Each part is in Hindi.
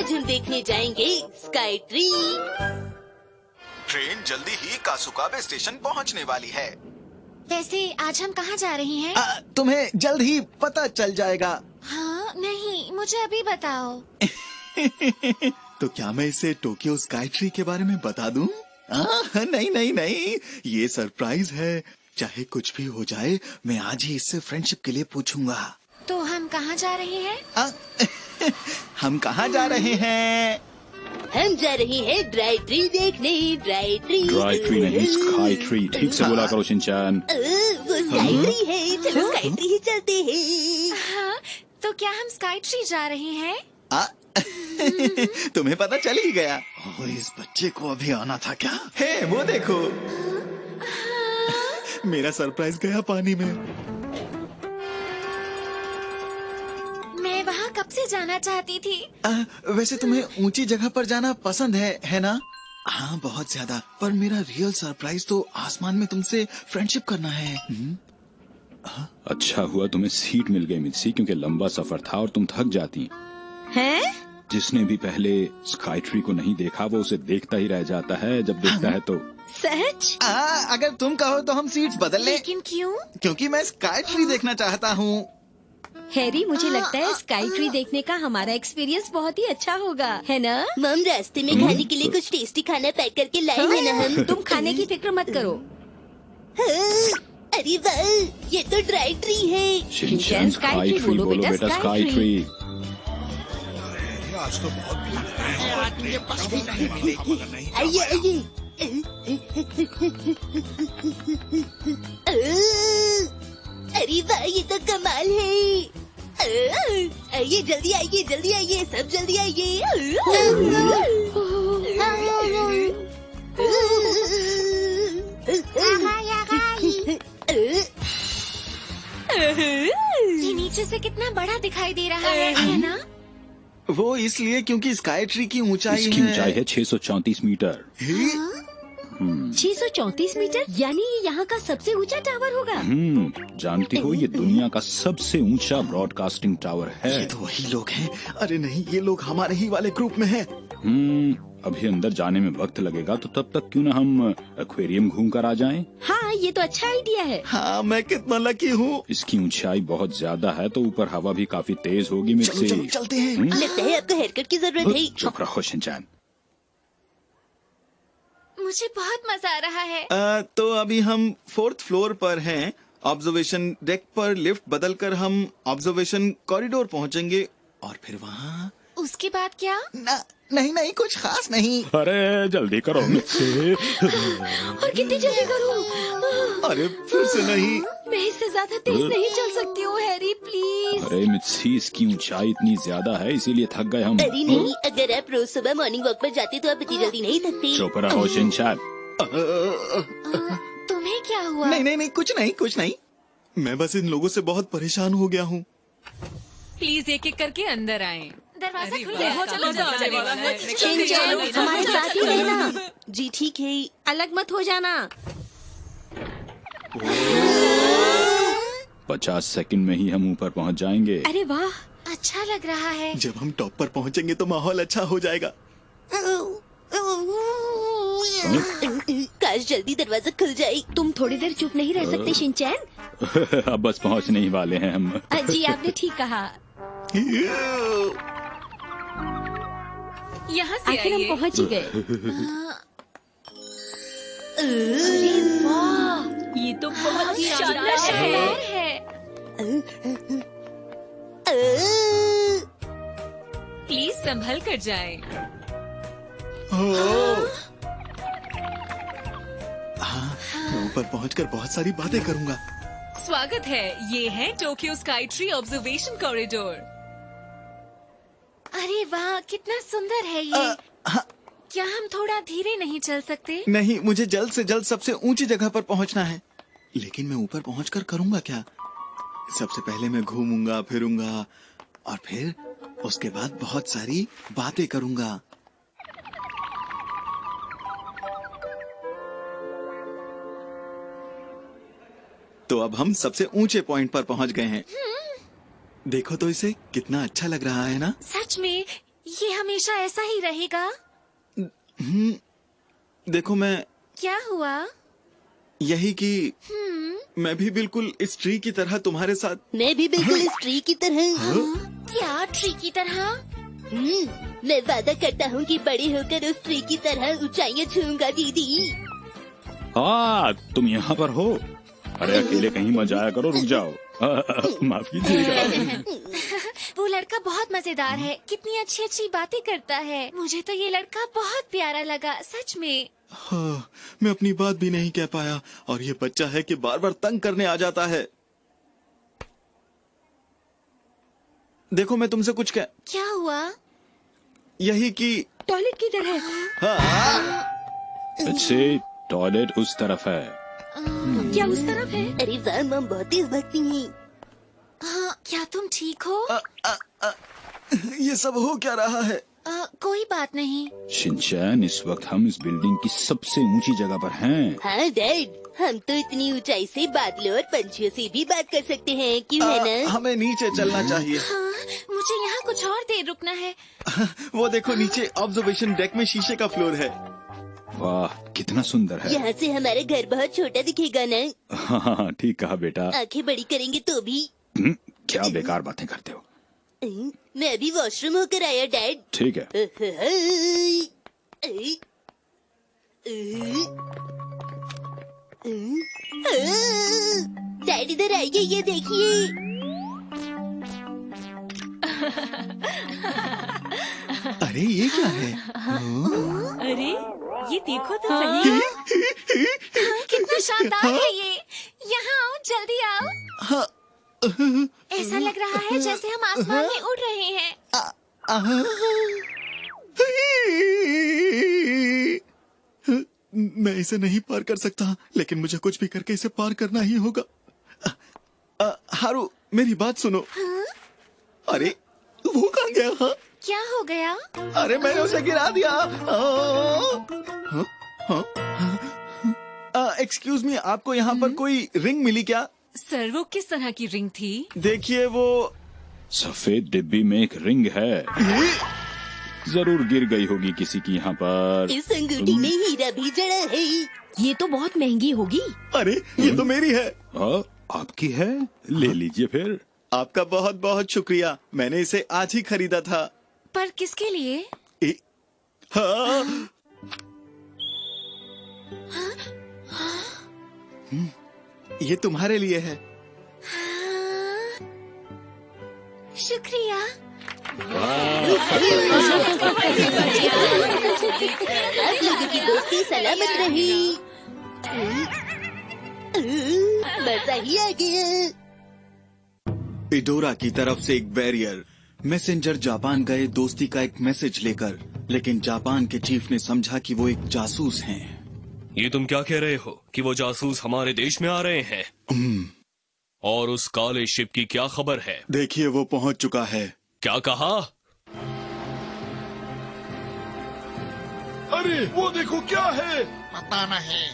आज हम देखने जाएंगे स्काई ट्री। ट्रेन जल्दी ही कासुकाबे स्टेशन पहुंचने वाली है। वैसे आज हम कहाँ जा रहे हैं? तुम्हें जल्द ही पता चल जाएगा। हाँ नहीं, मुझे अभी बताओ। तो क्या मैं इसे टोक्यो स्काई ट्री के बारे में बता दूं? नहीं नहीं नहीं, ये सरप्राइज है। चाहे कुछ भी हो जाए, मैं आज ही इससे फ्रेंडशिप के लिए पूछूंगा। तो हम कहाँ जा रहे हैं? हम कहाँ जा रहे हैं? हम जा रहे हैं ड्राई ट्री देखने। ड्राई ट्री नहीं, स्काई ट्री। ठीक से बोला करो शिनचैन। वो स्काई ट्री है, चलो स्काई ट्री ही चलते हैं। हाँ, तो क्या हम स्काई ट्री जा रहे हैं? तुम्हें पता चल ही गया। इस बच्चे को अभी आना था क्या? हे, वो देखो। मेरा सरप्राइज गया पानी में। मैं वहाँ कब से जाना चाहती थी। वैसे तुम्हें ऊंची जगह पर जाना पसंद है ना? हाँ, बहुत ज्यादा। पर मेरा रियल सरप्राइज तो आसमान में तुमसे फ्रेंडशिप करना है। अच्छा हुआ तुम्हें सीट मिल गई मित्सी, क्योंकि लंबा सफर था और तुम थक जाती। हैं? जिसने भी पहले स्काई ट्री को नहीं देखा वो उसे देखता ही रह जाता है, जब देखता है तो। सच? अगर तुम कहो तो हम सीट्स बदल लें। लेकिन क्यों? क्योंकि मैं स्काई ट्री देखना चाहता हूँ। हैरी, मुझे लगता है स्काई ट्री देखने का हमारा एक्सपीरियंस बहुत ही अच्छा होगा, है ना? मम, रास्ते में खाने के लिए कुछ टेस्टी खाना पैक करके लाए हैं ना हम। तुम खाने की फिक्र मत करो। अरे वाह, ये तो ड्राई ट्री है। शिनचैन, स्काई ट्री बोलो बेटा, स्काई ट्री। आज तो बहुत आइए आइए। अरे वाह, ये तो कमाल है। आइए जल्दी आइए, जल्दी आइए, सब जल्दी आइए। ये नीचे से कितना बड़ा दिखाई दे रहा है ना? वो इसलिए क्योंकि स्काई ट्री की ऊंचाई इसकी ऊंचाई है 634 मीटर। 634 मीटर, यानी ये यहाँ का सबसे ऊंचा टावर होगा। जानती हो, ये दुनिया का सबसे ऊंचा ब्रॉडकास्टिंग टावर है। ये तो वही लोग हैं। अरे नहीं, ये लोग हमारे ही वाले ग्रुप में हैं। अभी अंदर जाने में वक्त लगेगा, तो तब तक क्यों ना हम एक्वेरियम घूम कर आ जाएं? हाँ, ये तो अच्छा आइडिया है। हाँ, मैं कितना लकी हूँ। इसकी ऊंचाई बहुत ज्यादा है, तो ऊपर हवा भी काफी तेज होगी। चलो चलो चलते हैं। लगता है आपको हेयरकट की जरूरत है। चुप रहो शिनचैन। मुझे बहुत मजा आ रहा है। तो अभी हम 4th फ्लोर पर हैं। ऑब्जर्वेशन डेक पर लिफ्ट बदलकर हम ऑब्जर्वेशन कॉरिडोर पहुंचेंगे और फिर वहाँ। उसके बाद क्या? नहीं, कुछ खास नहीं। अरे जल्दी करो मुझसे। और कितनी जल्दी करूँ? अरे फिर से नहीं। मैं इससे ज्यादा तेज नहीं चल सकती हूँ हैरी, प्लीज। अरे मित्सी, इसकी ऊंचाई इतनी ज्यादा है, इसीलिए थक गए हम। अरे नहीं, अगर आप रोज सुबह मॉर्निंग वॉक पर जाते तो आप इतनी जल्दी नहीं थकते। चुप रहो शिनचैन। तुम्हें क्या हुआ? नहीं, कुछ नहीं। मैं बस इन लोगों से बहुत परेशान हो गया हूँ। प्लीज एक एक करके अंदर आएं। दरवाजा खुल अरे गया। वाह, चलो जाने वाला है। शिनचैन, हमारे साथ ही रहना। जी ठीक है। अलग मत हो जाना। 50 सेकंड में ही हम ऊपर पहुंच जाएंगे। अरे वाह, अच्छा लग रहा है। जब हम टॉप पर पहुंचेंगे तो माहौल अच्छा हो जाएगा। काश जल्दी दरवाजा खुल जाए। तुम थोड़ी देर चुप नहीं रह सकते शिनचैन? अब बस पहुंचने ही वाले हैं हम। जी, आपने ठीक कहा। यहाँ से आखिर हम आइए। पहुँच ही गए। अरे वाह, ये तो बहुत ही शानदार शानदार है। है। प्लीज संभल कर जाएं। मैं ऊपर पहुंचकर बहुत सारी बातें करूंगा। स्वागत है, ये है Tokyo sky tree observation corridor. अरे वाह, कितना सुंदर है ये। क्या हम थोड़ा धीरे नहीं चल सकते? नहीं, मुझे जल्द से जल्द सबसे ऊंची जगह पर पहुंचना है। लेकिन मैं ऊपर पहुंचकर करूंगा क्या? सबसे पहले मैं घूमूंगा फिरूंगा और फिर उसके बाद बहुत सारी बातें करूंगा। तो अब हम सबसे ऊंचे पॉइंट पर पहुंच गए हैं। देखो तो इसे कितना अच्छा लग रहा है ना? सच में ये हमेशा ऐसा ही रहेगा? देखो मैं क्या हुआ? यही कि मैं भी बिल्कुल इस ट्री की तरह तुम्हारे साथ। मैं भी बिल्कुल इस ट्री की तरह। क्या ट्री की तरह? मैं वादा करता हूँ कि बड़े होकर उस ट्री की तरह ऊंचाइयाँ छूंगा दीदी। तुम यहाँ पर हो? अरे अकेले कहीं मत जाया करो, रुक जाओ। माफ कीजिएगा। वो लड़का बहुत मजेदार है, कितनी अच्छी अच्छी बातें करता है। मुझे तो ये लड़का बहुत प्यारा लगा, सच में। हाँ, मैं अपनी बात भी नहीं कह पाया और ये बच्चा है कि बार बार तंग करने आ जाता है। देखो मैं तुमसे कुछ क्या हुआ? यही कि टॉयलेट किधर है? अच्छे टॉयलेट उस तरफ है। क्या उस तरफ है? अरे वाह, मम बहुत तेज भगती है। हाँ, क्या तुम ठीक हो? ये सब हो क्या रहा है? कोई बात नहीं। शिनचैन, इस वक्त हम इस बिल्डिंग की सबसे ऊंची जगह पर हैं। हाँ डैड, हम तो इतनी ऊंचाई से बादलों और पंछियों से भी बात कर सकते हैं, क्यों है ना? हमें नीचे चलना चाहिए। हाँ, मुझे यहाँ कुछ और देर रुकना है। वो देखो नीचे ऑब्जर्वेशन डेक में शीशे का फ्लोर है। वाह, कितना सुंदर है। यहाँ से हमारा घर बहुत छोटा दिखेगा ना? हाँ, ठीक कहा बेटा। आंखें बड़ी करेंगे तो भी। क्या बेकार बातें करते हो। मैं अभी वॉशरूम होकर आया डैड। ठीक है। डैड इधर आइए, ये देखिए। अरे ये क्या है? अरे ये देखो तो सही। कितना शानदार है ये। यहाँ आओ, जल्दी आओ। ऐसा लग रहा है जैसे हम आसमान में उड़ रहे हैं। मैं इसे नहीं पार कर सकता, लेकिन मुझे कुछ भी करके इसे पार करना ही होगा। हारू, मेरी बात सुनो। अरे वो कहाँ गया? हाँ? क्या हो गया? अरे मैंने उसे गिरा दिया। एक्सक्यूज मी, आपको यहाँ पर कोई रिंग मिली क्या? सर वो किस तरह की रिंग थी? देखिए वो सफेद डिब्बी में एक रिंग है। जरूर गिर गई होगी किसी की यहाँ पर। इस अंगूठी में हीरा भी जड़ा है। ये तो बहुत महंगी होगी। अरे ये तो मेरी है। आपकी है? ले लीजिए फिर। आपका बहुत बहुत शुक्रिया, मैंने इसे आज ही खरीदा था। पर किसके लिए? हाँ। ये तुम्हारे लिए है। शुक्रिया। आप लोगों की दोस्ती सलामत रही। मजा ही आ गया। इडोरा की तरफ से एक बैरियर। मैसेंजर जापान गए दोस्ती का एक मैसेज लेकर, लेकिन जापान के चीफ ने समझा कि वो एक जासूस हैं। ये तुम क्या कह रहे हो कि वो जासूस हमारे देश में आ रहे हैं? और उस काले शिप की क्या खबर है? देखिए वो पहुंच चुका है। क्या कहा? अरे वो देखो क्या है? पता नहीं।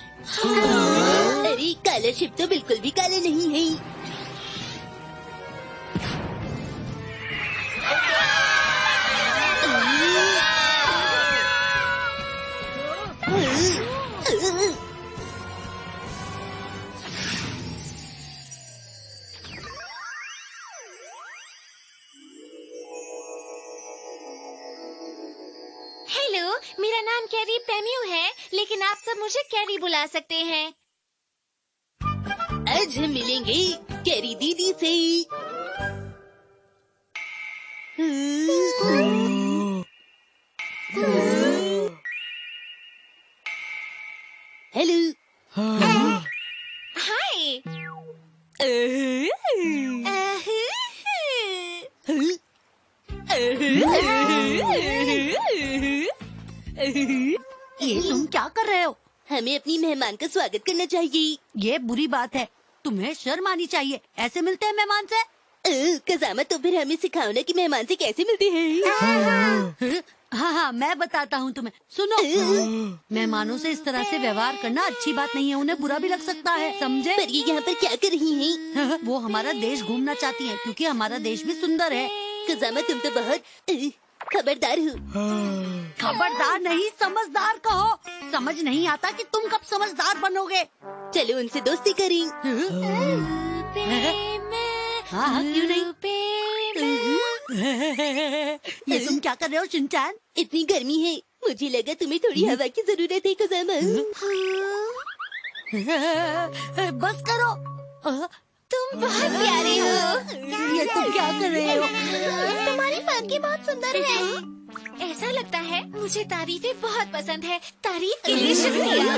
अरे काला शिप तो बिल्कुल भी काला नहीं है। हेलो, मेरा नाम कैरी पेम्यू है, लेकिन आप सब मुझे कैरी बुला सकते हैं। आज हम मिलेंगे कैरी दीदी से। हेलो। हाय। ये तुम क्या कर रहे हो? हमें अपनी मेहमान का स्वागत करना चाहिए। ये बुरी बात है, तुम्हें शर्म आनी चाहिए। ऐसे मिलते हैं मेहमान से? कजामा, तो फिर हमें सिखाओ ना कि मेहमान से कैसे मिलते हैं। हाँ, मैं बताता हूँ तुम्हें। सुनो, मेहमानों से इस तरह से व्यवहार करना अच्छी बात नहीं है, उन्हें बुरा भी लग सकता है, समझे? पर ये यहाँ पर क्या कर रही हैं? वो हमारा देश घूमना चाहती हैं, क्योंकि हमारा देश भी सुंदर है। कजामा, तुम तो बहुत खबरदार हूँ। खबरदार नहीं, समझदार कहो। समझ नहीं आता कि तुम कब समझदार बनोगे। चलो उनसे दोस्ती करें। हाँ, क्यों नहीं? ये तुम क्या कर रहे हो शिनचैन? इतनी गर्मी है, मुझे लगा तुम्हें थोड़ी हवा की जरूरत है कुजामा। बस करो। तुम बहुत प्यारे हो। ये तुम क्या कर रहे हो? तुम्हारी पंखी बहुत सुंदर है। ऐसा लगता है मुझे तारीफें बहुत पसंद है। तारीफ के लिए शुक्रिया।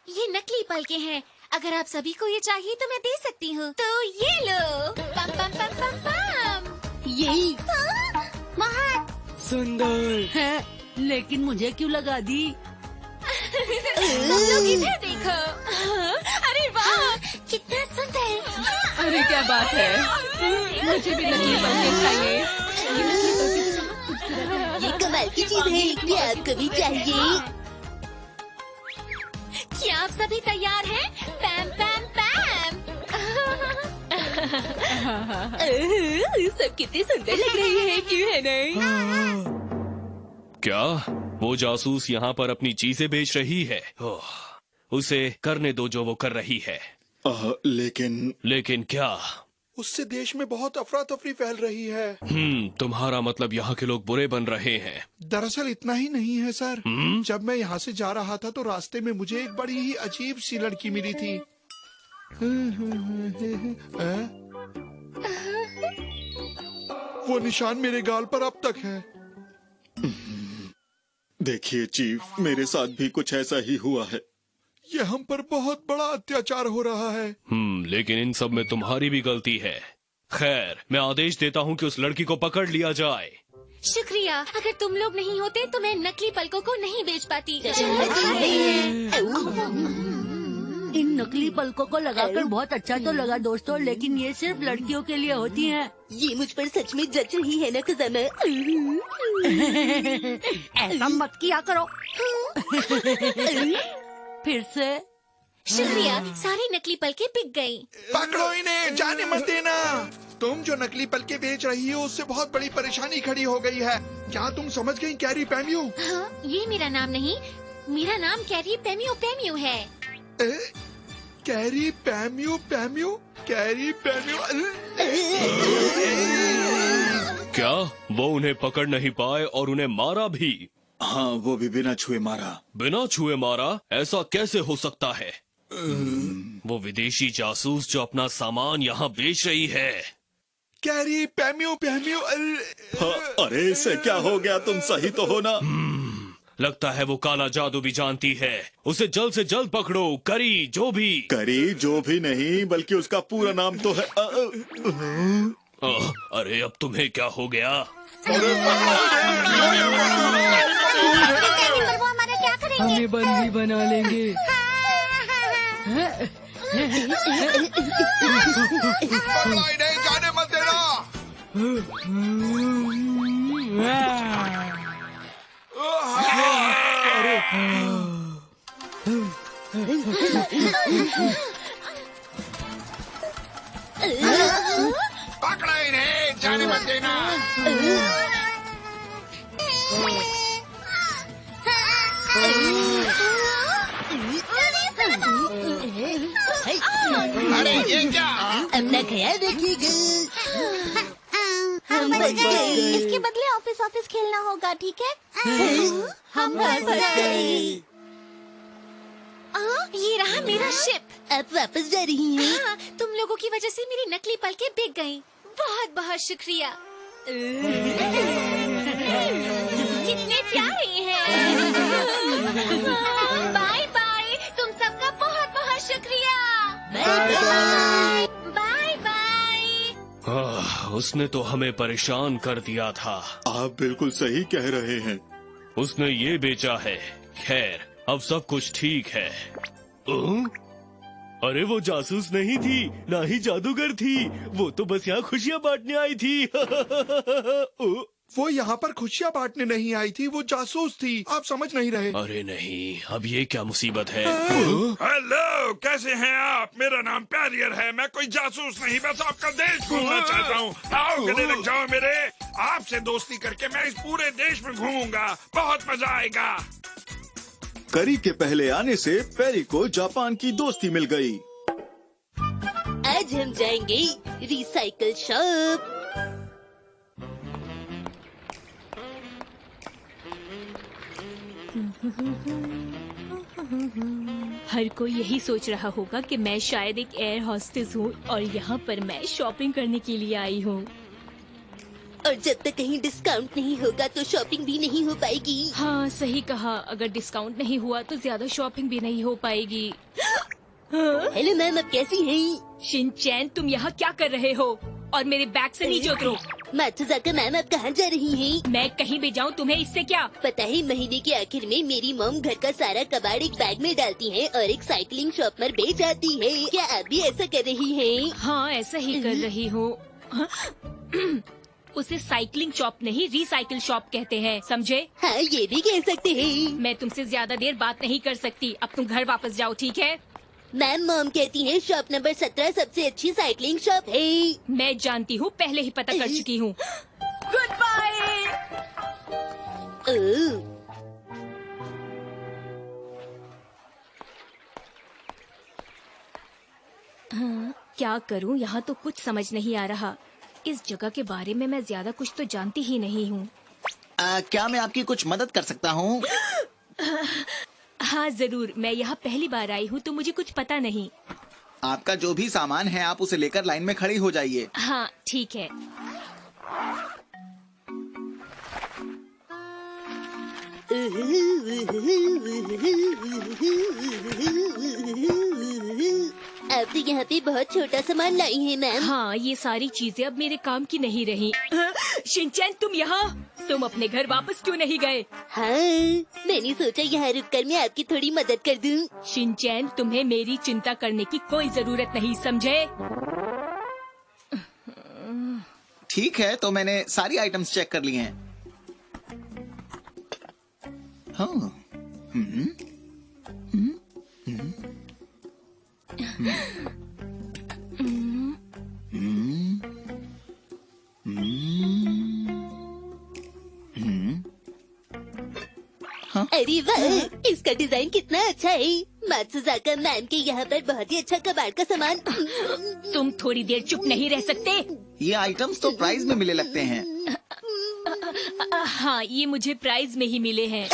ये नकली पलके हैं। अगर आप सभी को ये चाहिए तो मैं दे सकती हूँ। तो ये लो। पम पम पम पम पम। यही सुंदर है, लेकिन मुझे क्यों लगा दी? तुम लोग इधर देखो। अरे वाह, कितना सुंदर। अरे क्या बात है, मुझे भी नकली पलके चाहिए। ये कमाल की चीज है, ये आपको भी चाहिए। क्या आप सभी तैयार हैं? पैम पैम पैम। सब कितने सुंदर लग रहे हैं, क्यों है नहीं? क्या वो जासूस यहाँ पर अपनी चीजें बेच रही है? ओह, उसे करने दो जो वो कर रही है। लेकिन क्या? उससे देश में बहुत अफरा तफरी फैल रही है। तुम्हारा मतलब यहाँ के लोग बुरे बन रहे हैं? दरअसल इतना ही नहीं है सर। जब मैं यहाँ से जा रहा था तो रास्ते में मुझे एक बड़ी ही अजीब सी लड़की मिली थी। वो निशान मेरे गाल पर अब तक है। देखिए चीफ, मेरे साथ भी कुछ ऐसा ही हुआ है। ये हम पर बहुत बड़ा अत्याचार हो रहा है। लेकिन इन सब में तुम्हारी भी गलती है। खैर, मैं आदेश देता हूँ कि उस लड़की को पकड़ लिया जाए। शुक्रिया। अगर तुम लोग नहीं होते तो मैं नकली पलकों को नहीं बेच पाती। इन नकली पलकों को लगाकर बहुत अच्छा तो लगा दोस्तों, लेकिन ये सिर्फ लड़कियों के लिए होती हैं। ये मुझ पर सच में जच रही है ना कुजामा? ऐसा मत किया करो। फिर से शुक्रिया। सारी नकली पलके बिक गयी। पकड़ो इन्हें, जाने मत देना। तुम जो नकली पलके बेच रही हो उससे बहुत बड़ी परेशानी खड़ी हो गई है। क्या तुम समझ गई कैरी पैम्यू? हाँ, ये मेरा नाम नहीं, मेरा नाम कैरी पैम्यू पैम्यू है। कैरी पैम्यू पैम्यू कैरी पैम्यू। क्या वो उन्हें पकड़ नहीं पाए और उन्हें मारा भी? हाँ, वो भी बिना छुए मारा। बिना छुए मारा? ऐसा कैसे हो सकता है? वो विदेशी जासूस जो अपना सामान यहाँ बेच रही है। कैरी पैम्यू पैम्यू। अरे इसे क्या हो गया? तुम सही तो हो ना? लगता है वो काला जादू भी जानती है। उसे जल्द से जल्द पकड़ो। करी जो भी नहीं, बल्कि उसका पूरा नाम तो है। अरे अब तुम्हें क्या हो गया? वो हमारा क्या करेंगे? हमें बंदी बना लेंगे। नहीं, जाने मत देना। पकड़ा इन्हें, जाने मत देना। अरे ये क्या? अपना ख्याल रखिएगा। हम बच गए। इसके बदले ऑफिस खेलना होगा, ठीक है? हम फंस गए। ये रहा मेरा शिप। आप वापस जा रही हैं? हाँ, तुम लोगों की वजह से मेरी नकली पलकें बिक गईं। बहुत बहुत शुक्रिया। कितने प्यारे हैं। Bye bye. तुम सबका बहुत बहुत शुक्रिया। Bye bye. उसने तो हमें परेशान कर दिया था। आप बिल्कुल सही कह रहे हैं। उसने ये बेचा है। खैर, अब सब कुछ ठीक है। अरे वो जासूस नहीं थी, ना ही जादूगर थी। वो तो बस यहाँ खुशियाँ बांटने आई थी। वो यहाँ पर खुशियाँ बांटने नहीं आई थी, वो जासूस थी। आप समझ नहीं रहे। अरे नहीं, अब ये क्या मुसीबत है? हेलो, कैसे हैं आप? मेरा नाम पैरियर है। मैं कोई जासूस नहीं, बस आपका देश घूमना चाहता हूँ। आओ गले लग जाओ मेरे। आपसे दोस्ती करके मैं इस पूरे देश में घूमूंगा, बहुत मजा आएगा। करी के पहले आने से पेरी को जापान की दोस्ती मिल गई। आज हम जाएंगे रिसाइकल शॉप। हर कोई यही सोच रहा होगा कि मैं शायद एक एयर होस्टेस हूँ और यहाँ पर मैं शॉपिंग करने के लिए आई हूँ। और जब तक कहीं डिस्काउंट नहीं होगा तो शॉपिंग भी नहीं हो पाएगी। हाँ सही कहा, अगर डिस्काउंट नहीं हुआ तो ज्यादा शॉपिंग भी नहीं हो पाएगी। हेलो मैम, आप कैसी हैं? शिनचैन, तुम यहाँ क्या कर रहे हो? और मेरे बैग से नीचे उतरो। मात्सुजाका मैम, आप कहाँ जा रही हैं? मैं कहीं भी जाऊँ तुम्हें इससे क्या? पता है, महीने के आखिर में मेरी मॉम घर का सारा कबाड़ एक बैग में डालती है और एक साइकिलिंग शॉप पर बेच आती है। क्या आप भी ऐसा कर रही हैं? हाँ ऐसा ही कर रही हूँ। उसे साइकिलिंग शॉप नहीं रिसाइकिल शॉप कहते हैं, समझे? हाँ ये भी कह सकते हैं। मैं तुमसे ज्यादा देर बात नहीं कर सकती, अब तुम घर वापस जाओ, ठीक है? मैम, मॉम कहती है शॉप नंबर 17 सबसे अच्छी साइकिलिंग शॉप है। मैं जानती हूँ, पहले ही पता कर चुकी हूँ। Goodbye. हाँ, क्या करूँ, यहाँ तो कुछ समझ नहीं आ रहा। इस जगह के बारे में मैं ज्यादा कुछ तो जानती ही नहीं हूँ। क्या मैं आपकी कुछ मदद कर सकता हूँ? हाँ जरूर, मैं यहाँ पहली बार आई हूँ तो मुझे कुछ पता नहीं। आपका जो भी सामान है आप उसे लेकर लाइन में खड़ी हो जाइए। हाँ ठीक है। आप तो यहाँ पे बहुत छोटा सामान लाई हैं मैम। हाँ, ये सारी चीजें अब मेरे काम की नहीं रही। शिनचैन, तुम यहाँ? तुम अपने घर वापस क्यों नहीं गए? हाँ, मैंने सोचा यहाँ रुककर मैं आपकी थोड़ी मदद कर दूँ। शिनचैन, तुम्हें मेरी चिंता करने की कोई जरूरत नहीं, समझे? ठीक है, तो मैंने सारी आइटम्स चेक कर ली हैं। हाँ। अरे वाह, इसका डिजाइन कितना अच्छा है। मात्सुजाका मैम के यहाँ पर बहुत ही अच्छा कबाड़ का सामान। तुम थोड़ी देर चुप नहीं रह सकते? ये आइटम्स तो प्राइस में मिले लगते हैं। हाँ, ये मुझे प्राइस में ही मिले हैं।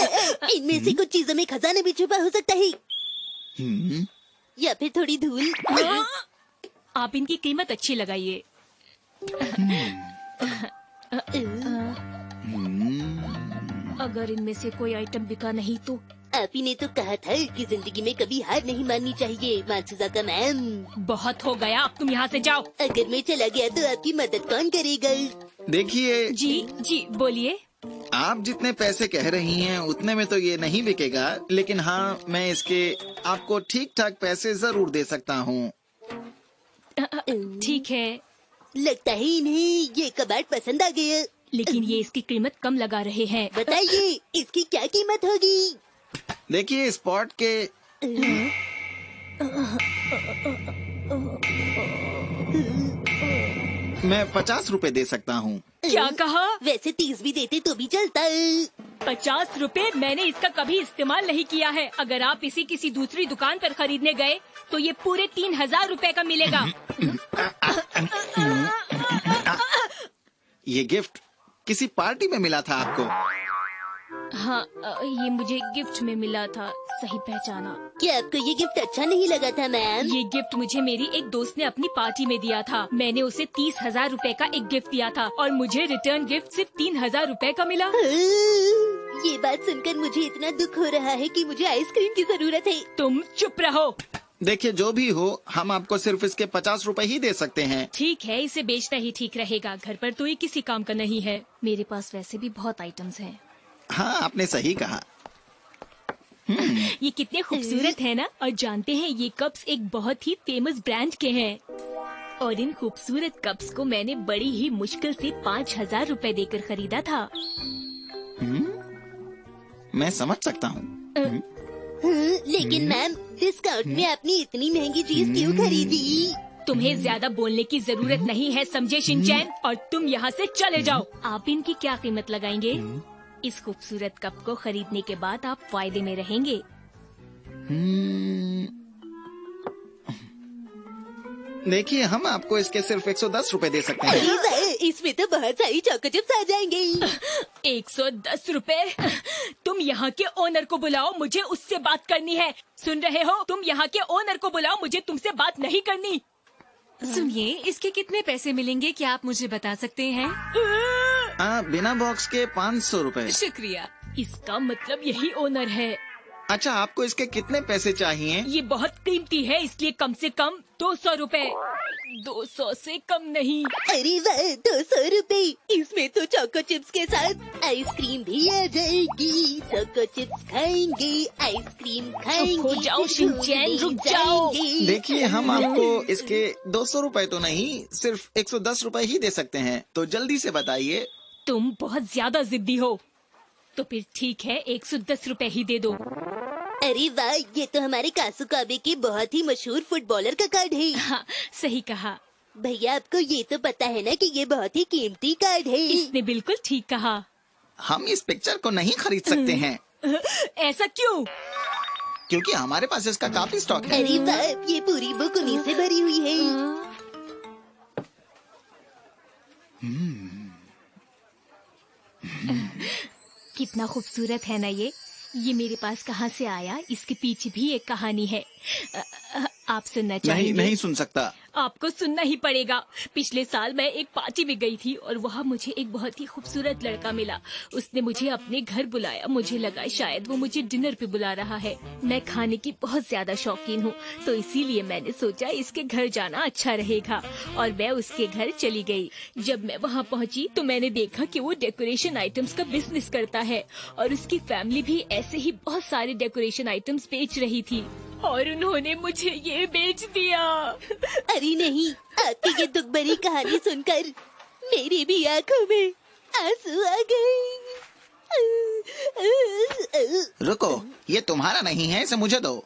इनमें से कुछ चीजों में खजाना भी छुपा हो सकता है, या फिर थोड़ी धूल। आप इनकी कीमत अच्छी लगाइए। अगर इनमें से कोई आइटम बिका नहीं तो? आप ही ने तो कहा था कि जिंदगी में कभी हार नहीं माननी चाहिए मात्सुजाका मैम। बहुत हो गया, अब तुम यहाँ से जाओ। अगर मैं चला गया तो आपकी मदद कौन करेगा? देखिए। जी बोलिए। आप जितने पैसे कह रही हैं उतने में तो ये नहीं बिकेगा, लेकिन हाँ मैं इसके आपको ठीक ठाक पैसे जरूर दे सकता हूँ। ठीक है। लगता है इन्हें ये कबाड़ पसंद आ गया। लेकिन ये इसकी कीमत कम लगा रहे हैं। बताइए इसकी क्या कीमत होगी? देखिए स्पॉट के मैं 50 रुपए दे सकता हूँ। क्या कहा? वैसे 30 भी देते तो भी चलता। 50 रुपए? मैंने इसका कभी इस्तेमाल नहीं किया है। अगर आप इसी किसी दूसरी दुकान पर खरीदने गए तो ये पूरे 3000 रुपए का मिलेगा। ये गिफ्ट किसी पार्टी में मिला था आपको? हाँ, ये मुझे गिफ्ट में मिला था। सही पहचाना। क्या आपको ये गिफ्ट अच्छा नहीं लगा था मैम? ये गिफ्ट मुझे मेरी एक दोस्त ने अपनी पार्टी में दिया था। मैंने उसे 30,000 रुपए का एक गिफ्ट दिया था और मुझे रिटर्न गिफ्ट सिर्फ 3,000 रुपए का मिला। ये बात सुनकर मुझे इतना दुख हो रहा है कि मुझे आइसक्रीम की जरूरत है। तुम चुप रहो। देखिए जो भी हो, हम आपको सिर्फ इसके 50 रुपए ही दे सकते हैं। ठीक है, इसे बेचना ही ठीक रहेगा। घर पर तो ये किसी काम का नहीं है। मेरे पास वैसे भी बहुत आइटम्स हैं। हाँ, आपने सही कहा। ये कितने खूबसूरत है ना। और जानते हैं ये कप्स एक बहुत ही फेमस ब्रांड के हैं। और इन खूबसूरत कप्स को मैंने बड़ी ही मुश्किल से 5,000 रुपए देकर खरीदा था। मैं समझ सकता हूँ। लेकिन मैम डिस्काउंट में आपने इतनी महंगी चीज क्यों खरीदी? तुम्हें ज्यादा बोलने की जरूरत नहीं है, समझे शिनचैन? और तुम यहाँ से चले जाओ। आप इनकी क्या कीमत लगाएंगे? इस खूबसूरत कप को खरीदने के बाद आप फायदे में रहेंगे। देखिए, हम आपको इसके सिर्फ 110 रुपए दे सकते हैं। अरे वाह, इसमें तो बहुत सारी चॉको चिप्स आ जाएंगे। 110 रुपए? तुम यहाँ के ओनर को बुलाओ, मुझे उससे बात करनी है। सुन रहे हो? तुम यहाँ के ओनर को बुलाओ, मुझे तुमसे बात नहीं करनी। सुनिए, इसके कितने पैसे मिलेंगे, क्या आप मुझे बता सकते हैं? बिना बॉक्स के 500 रुपए। शुक्रिया। इसका मतलब यही ओनर है। अच्छा, आपको इसके कितने पैसे चाहिए? ये बहुत कीमती है, इसलिए कम से कम 200 रुपए। 200 से कम नहीं। अरे वाह, 200 रुपए। इसमें तो चॉको चिप्स के साथ आइसक्रीम भी आ जाएगी। चॉको चिप्स खाएंगे, आइसक्रीम खाएंगे। हो जाओ शिनचैन, रुक जाओ। देखिए, हम आपको इसके 200 रुपए तो नहीं, सिर्फ 110 रुपए ही दे सकते हैं, तो जल्दी से बताइए। तुम बहुत ज्यादा जिद्दी हो। तो फिर ठीक है, 110 रुपए ही दे दो। अरे वाह, ये तो हमारे कासुकाबे के बहुत ही मशहूर फुटबॉलर का कार्ड है। हाँ, सही कहा। भैया, आपको ये तो पता है ना कि ये बहुत ही कीमती कार्ड है। इसने बिल्कुल ठीक कहा। हम इस पिक्चर को नहीं खरीद सकते हैं। ऐसा क्यों? क्योंकि हमारे पास इसका काफी स्टॉक है। अरे वाह, ये पूरी बुक उन्हीं से भरी हुई है। कितना खूबसूरत है ना ये मेरे पास कहाँ से आया? इसके पीछे भी एक कहानी है। आप सुनना चाहेंगे? नहीं सुन सकता। आपको सुनना ही पड़ेगा। पिछले साल मैं एक पार्टी में गई थी और वहाँ मुझे एक बहुत ही खूबसूरत लड़का मिला। उसने मुझे अपने घर बुलाया। मुझे लगा शायद वो मुझे डिनर पे बुला रहा है। मैं खाने की बहुत ज्यादा शौकीन हूँ, तो इसीलिए मैंने सोचा इसके घर जाना अच्छा रहेगा और मैं उसके घर चली गई। जब मैं वहाँ पहुँची तो मैंने देखा कि वो डेकोरेशन आइटम्स का बिजनेस करता है और उसकी फैमिली भी ऐसे ही बहुत सारे डेकोरेशन आइटम्स बेच रही थी और उन्होंने मुझे ये बेच दिया। अरे नहीं, आपकी ये दुख भरी कहानी सुनकर मेरी भी आंखों में आंसू आ गए। रुको, ये तुम्हारा नहीं है, इसे मुझे दो।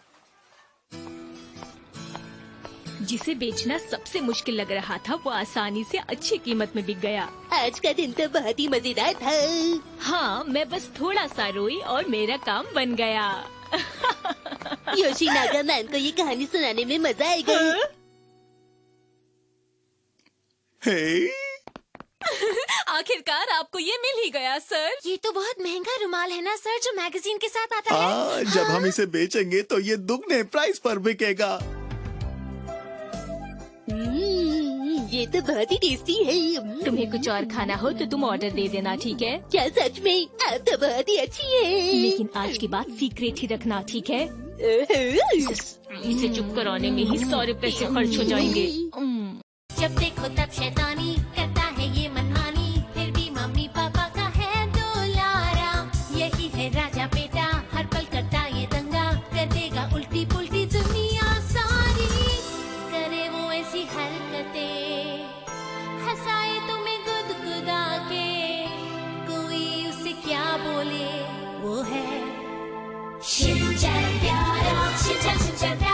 जिसे बेचना सबसे मुश्किल लग रहा था वो आसानी से अच्छी कीमत में बिक गया। आज का दिन तो बहुत ही मजेदार था। हाँ, मैं बस थोड़ा सा रोई और मेरा काम बन गया। योशीनागा मैन को ये कहानी सुनाने में मजा आएगा। आखिरकार आपको ये मिल ही गया सर। ये तो बहुत महंगा रुमाल है ना सर, जो मैगजीन के साथ आता है। जब हम इसे बेचेंगे तो ये दुगने प्राइस पर बिकेगा। ये तो बहुत ही टेस्टी है। तुम्हें कुछ और खाना हो तो तुम ऑर्डर दे देना, ठीक है? क्या सच में? आप तो बहुत ही अच्छी है। लेकिन आज की बात सीक्रेट ही रखना, ठीक है? इसे चुप कराने में ही सारे पैसे खर्च हो जाएंगे। जब देखो तब शैतानी करता है ये मनमानी, फिर भी मम्मी पापा का है दुलारा। यही है राजा बेटा, हर पल करता ये दंगा, कर देगा उल्टी पुल्टी दुनिया सारी। करे वो ऐसी हरकतें, हंसाए तुम्हें गुदगुदा के, कोई उसे क्या बोले वो है शिनचैन प्यारा, शिनचैन शिनचैन प्यारा।